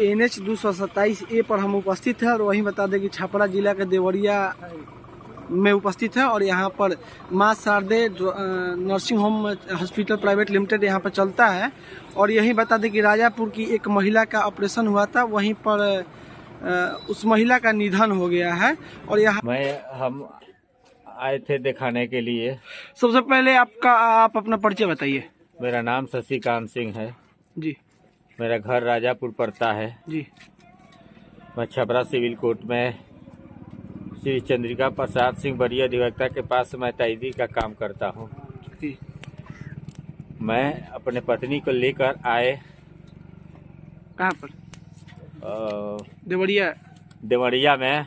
NH 227A पर हम उपस्थित हैं और वहीं बता दें कि छपरा जिला के देवरिया में उपस्थित है और यहाँ पर माँ Sharade nursing home hospital private limited यहाँ पर चलता है। और यही बता दें कि राजापुर की एक महिला का ऑपरेशन हुआ था, वहीं पर उस महिला का निधन हो गया है। और यहाँ हम आए थे दिखाने के लिए। सबसे पहले आप अपना परिचय बताइए। मेरा नाम शशिकांत सिंह है जी। मेरा घर राजापुर पड़ता है जी। मैं छपरा सिविल कोर्ट में श्री चंद्रिका प्रसाद सिंह वरीय अधिवक्ता के पास मैं तैदी का काम करता हूँ। मैं अपने पत्नी को लेकर आए। कहाँ पर? देवरिया में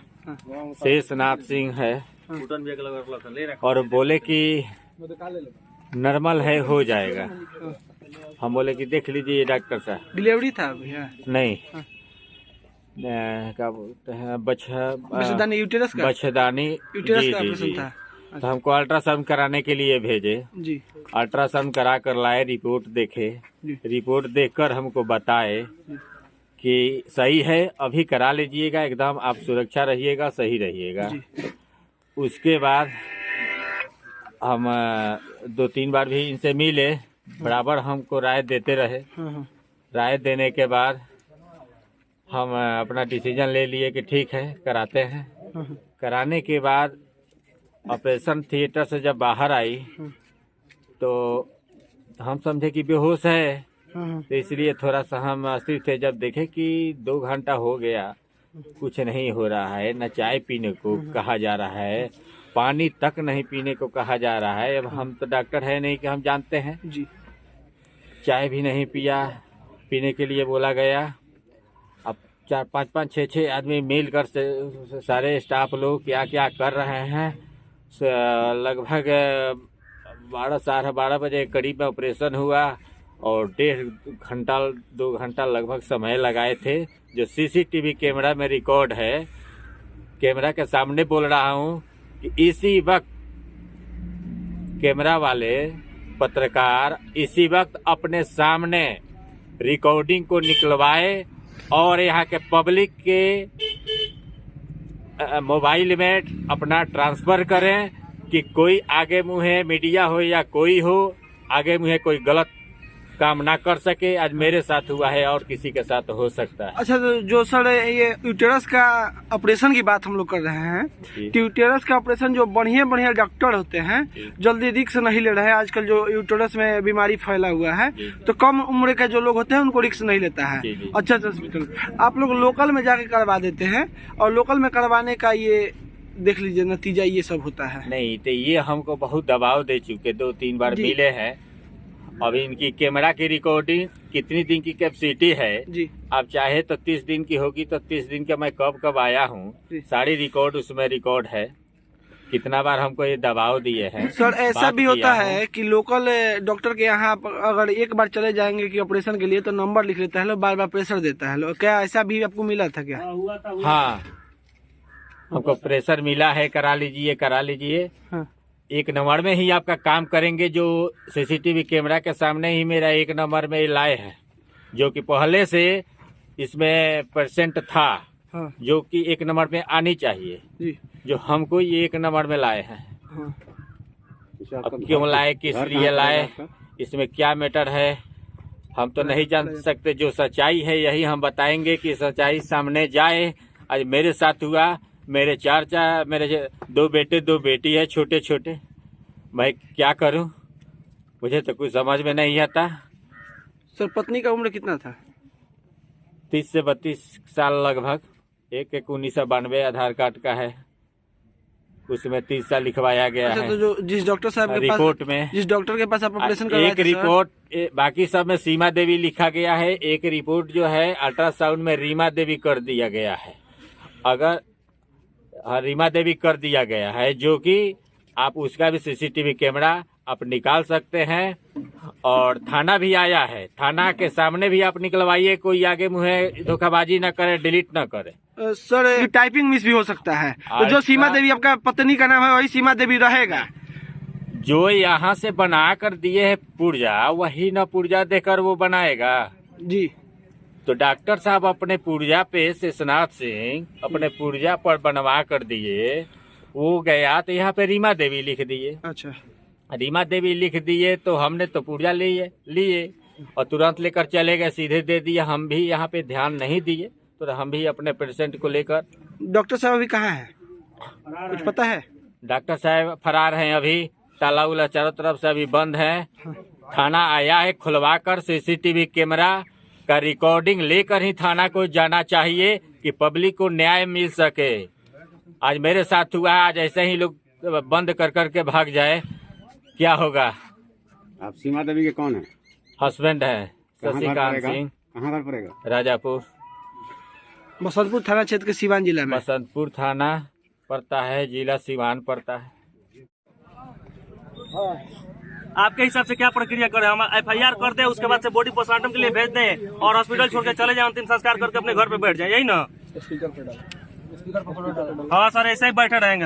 शेषनाथ सिंह है और बोले कि नॉर्मल है, हो जाएगा। हम बोले कि देख लीजिए डॉक्टर साहब। डिलीवरी था भैया? नहीं, क्या बोलते हैं, बच्चेदानी यूटेरस का ऑपरेशन था। तो हमको अल्ट्रासाउंड कराने के लिए भेजे जी। अल्ट्रासाउंड करा कर लाए, रिपोर्ट देखे। रिपोर्ट देखकर हमको बताए कि सही है, अभी करा लीजिएगा, एकदम आप सुरक्षा रहिएगा, सही रहिएगा। उसके बाद हम 2-3 बार भी इनसे मिले, बराबर हमको राय देते रहे। राय देने के बाद हम अपना डिसीजन ले लिए कि ठीक है, कराते हैं। कराने के बाद ऑपरेशन थिएटर से जब बाहर आई तो हम समझे कि बेहोश है, तो इसलिए थोड़ा सा हम अस्थिर थे। जब देखे कि 2 घंटा हो गया, कुछ नहीं हो रहा है, न चाय पीने को कहा जा रहा है, पानी तक नहीं पीने को कहा जा रहा है। अब हम तो डॉक्टर है नहीं कि हम जानते हैं जी। चाय भी नहीं पिया, पीने के लिए बोला गया। अब 4-5 6 आदमी मिलकर से सारे स्टाफ लोग क्या क्या कर रहे हैं। लगभग 12-12:30 बजे करीब में ऑपरेशन हुआ और 1.5 घंटा 2 घंटा लगभग समय लगाए थे, जो CCTV कैमरा में रिकॉर्ड है। कैमरा के सामने बोल रहा हूँ कि इसी वक्त कैमरा वाले पत्रकार इसी वक्त अपने सामने रिकॉर्डिंग को निकलवाए और यहाँ के पब्लिक के मोबाइल में अपना ट्रांसफर करें कि कोई आगे मुँहे मीडिया हो या कोई हो, आगे मुँहे कोई गलत काम ना कर सके। आज मेरे साथ हुआ है और किसी के साथ हो सकता है। अच्छा, तो जो सर ये यूटेरस का ऑपरेशन की बात हम लोग कर रहे हैं, यूटेरस का ऑपरेशन जो बढ़िया डॉक्टर होते हैं जल्दी रिस्क नहीं ले रहे हैं। आजकल जो यूटेरस में बीमारी फैला हुआ है, तो कम उम्र के जो लोग होते हैं उनको रिस्क नहीं लेता है। अच्छा हॉस्पिटल आप लोग लोकल में जाके करवा देते हैं और लोकल में करवाने का ये देख लीजिए नतीजा ये सब होता है। नहीं तो ये हमको बहुत दबाव दे चुके, 2-3 बार मिले हैं। अभी इनकी कैमरा की रिकॉर्डिंग कितनी दिन की कैपेसिटी है जी। आप चाहे तो 30 दिन की होगी, तो 30 दिन का मैं कब आया हूँ, सारी रिकॉर्ड उसमें रिकॉर्ड है। कितना बार हमको ये दबाव दिए हैं। सर ऐसा भी होता है कि लोकल डॉक्टर के यहाँ अगर एक बार चले जाएंगे कि ऑपरेशन के लिए, तो नंबर लिख लेता है, बार प्रेशर देता है। क्या ऐसा भी आपको मिला था क्या? हाँ, हमको प्रेशर मिला है, करा लीजिए। हाँ। 1 नंबर में ही आपका काम करेंगे। जो CCTV कैमरा के सामने ही मेरा 1 नंबर में लाए है, जो कि पहले से इसमें % था। हाँ। जो कि 1 नंबर में आनी चाहिए जी। जो हमको ये 1 नंबर में लाए हैं। हाँ। अब क्यों लाए, किस लिए लाए, इसमें क्या मैटर है, हम तो नहीं जान सकते। जो सच्चाई है यही हम बताएंगे कि सच्चाई सामने जाए। आज मेरे साथ हुआ, मेरे 2 बेटे 2 बेटी है, छोटे। मैं क्या करूं, मुझे तो कुछ समझ में नहीं आता। सर पत्नी का उम्र कितना था? 30 से 32 साल लगभग। एक 1992 आधार कार्ड का है, उसमें 30 साल लिखवाया गया है। तो जो जिस डॉक्टर साहब के रिपोर्ट में, जिस डॉक्टर के पास आप ऑपरेशन करवाए एक रिपोर्ट, बाकी सब में सीमा देवी लिखा गया है। एक रिपोर्ट जो है अल्ट्रासाउंड में रीमा देवी कर दिया गया है। अगर रीमा देवी कर दिया गया है, जो कि आप उसका भी CCTV कैमरा आप निकाल सकते हैं। और थाना भी आया है, थाना के सामने भी आप निकलवाइए। कोई आगे मुँहे धोखाबाजी न करे, डिलीट न करे। सर टाइपिंग मिस भी हो सकता है, तो जो सीमा देवी आपका पत्नी का नाम है वही सीमा देवी रहेगा। जो यहाँ से बना कर दिए है पुर्जा, वही न पुर्जा देकर वो बनाएगा जी। तो डॉक्टर साहब अपने पुर्जा पे शेषनाथ सिंह अपने पुर्जा पर बनवा कर दिए। वो गया तो यहाँ पे रीमा देवी लिख दिए। अच्छा, रीमा देवी लिख दिए तो हमने तो पुर्जा लिए और तुरंत लेकर चले गए, सीधे दे दिए। हम भी यहाँ पे ध्यान नहीं दिए तो हम भी अपने पेशेंट को लेकर। डॉक्टर साहब अभी कहाँ है, कुछ पता है? डॉक्टर साहब फरार हैं अभी, ताला उला चारों तरफ से अभी बंद है। थाना आया है खुलवा कर, सीसीटीवी कैमरा का रिकॉर्डिंग लेकर ही थाना को जाना चाहिए कि पब्लिक को न्याय मिल सके। आज मेरे साथ हुआ है, आज ऐसे ही लोग बंद कर करके भाग जाए, क्या होगा? आप सीमा देवी के कौन है? हस्बैंड है शशिकांत सिंह। कहाँ घर पड़ेगा? राजापुर, बसंतपुर थाना क्षेत्र के सीवान जिला में। बसंतपुर थाना पड़ता है, जिला सीवान पड़ता है। आपके हिसाब से क्या प्रक्रिया करें? हम FIR कर दें, उसके बाद से बॉडी पोस्टमार्टम के लिए भेज दें और हॉस्पिटल छोड़ के चले जाएं, अंतिम संस्कार करके अपने घर पे बैठ जाएं, यही ना? हाँ सर, ऐसे ही बैठे रहेंगे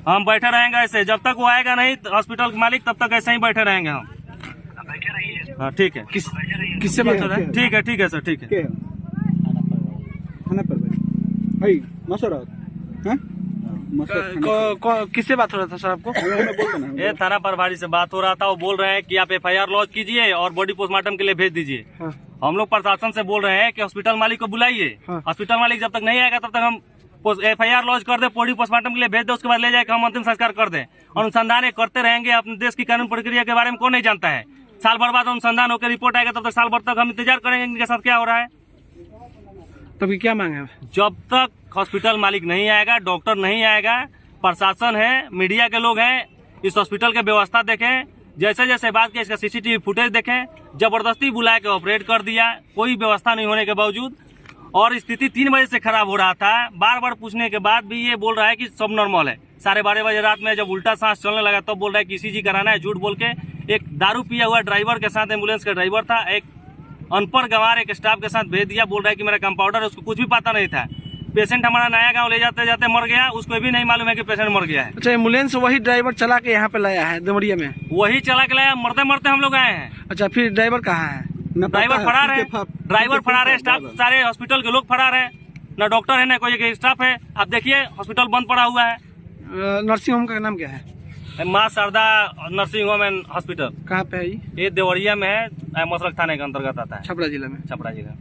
हम बैठे रहेंगे ऐसे, जब तक वो आएगा नहीं हॉस्पिटल के मालिक, तब तक ऐसे ही बैठे रहेंगे हम। हाँ ठीक है। किससे बात हो रहा है? ठीक है सर, ठीक है। किससे बात हो रहा था सर आपको? ये थाना प्रभारी से बात हो रहा था, वो बोल रहे हैं कि आप FIR लॉन्च कीजिए और बॉडी पोस्टमार्टम के लिए भेज दीजिए। हाँ। हम लोग प्रशासन से बोल रहे हैं कि हॉस्पिटल मालिक को बुलाइए। हाँ। हॉस्पिटल मालिक जब तक नहीं आएगा तब तक हम FIR लॉन्च कर दे, बॉडी पोस्टमार्टम के लिए भेज दे, उसके बाद ले जाकर हम अंतिम संस्कार कर दें। अनुसंधान करते रहेंगे, अपने देश की कानून प्रक्रिया के बारे में कौन नहीं जानता है। साल भर बाद अनुसंधान होकर रिपोर्ट आएगा, तब तक साल भर तक हम इंतजार करेंगे इनके साथ क्या हो रहा है। तभी क्या मांगे? जब तक हॉस्पिटल मालिक नहीं आएगा, डॉक्टर नहीं आएगा, प्रशासन है, मीडिया के लोग हैं, इस हॉस्पिटल की व्यवस्था देखें, जैसे जैसे बात की इसका CCTV फुटेज देखें। जबरदस्ती बुला के ऑपरेट कर दिया, कोई व्यवस्था नहीं होने के बावजूद, और स्थिति 3 बजे से खराब हो रहा था। बार बार पूछने के बाद भी ये बोल रहा है कि सब नॉर्मल है। 12:30 बजे रात में जब उल्टा सांस चलने लगा तब बोल रहा है कि ECG कराना है, झूठ बोल के। एक दारू पिया हुआ ड्राइवर के साथ, एम्बुलेंस का ड्राइवर था, एक अनपढ़ गंवार एक स्टाफ के साथ भेज दिया। बोल रहा है कि मेरा कंपाउंडर है, उसको कुछ भी पता नहीं था। पेशेंट हमारा नया गांव ले जाते जाते मर गया, उसको भी नहीं मालूम है कि पेशेंट मर गया है। अच्छा, एम्बुलेंस वही ड्राइवर चला के यहाँ पे लाया है देवरिया में? वही चला के लाया, मरते मरते हम लोग आए हैं। अच्छा, फिर ड्राइवर कहाँ है? ड्राइवर फरार है, स्टाफ सारे हॉस्पिटल के लोग फरार है, न डॉक्टर है न कोई स्टाफ है। आप देखिए हॉस्पिटल बंद पड़ा हुआ है। नर्सिंग होम का नाम क्या है? माँ Sharda nursing home and hospital. कहाँ पे है ये देवरिया में है, मसरख थाने के अंतर्गत आता है, छपरा जिला में। छपरा जिला।